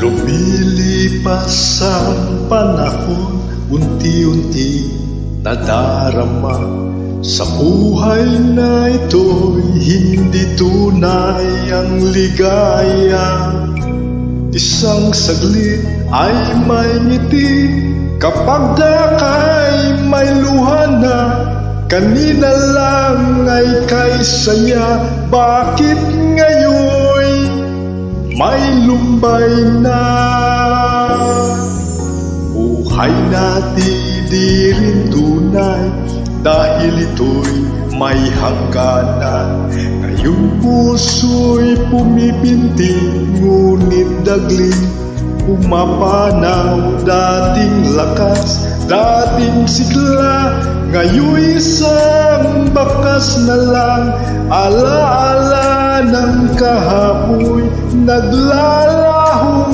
Lumilipas ang panahon, unti-unti nadarama sa buhay na ito'y hindi tunay ang ligaya. Isang saglit ay may ngiti, kapag daka'y may luha na. Kanina lang ay kay saya, bakit ngayon may lumbay na? Buhay natin di rin tunay, dahil ito'y may hangganan. Ngayong puso'y pumipinti, ngunit dagling pumapanaw. Dating lakas, dating sigla, ngayon'y isang bakas na lang. Alaala ng kahapoy, naglalahong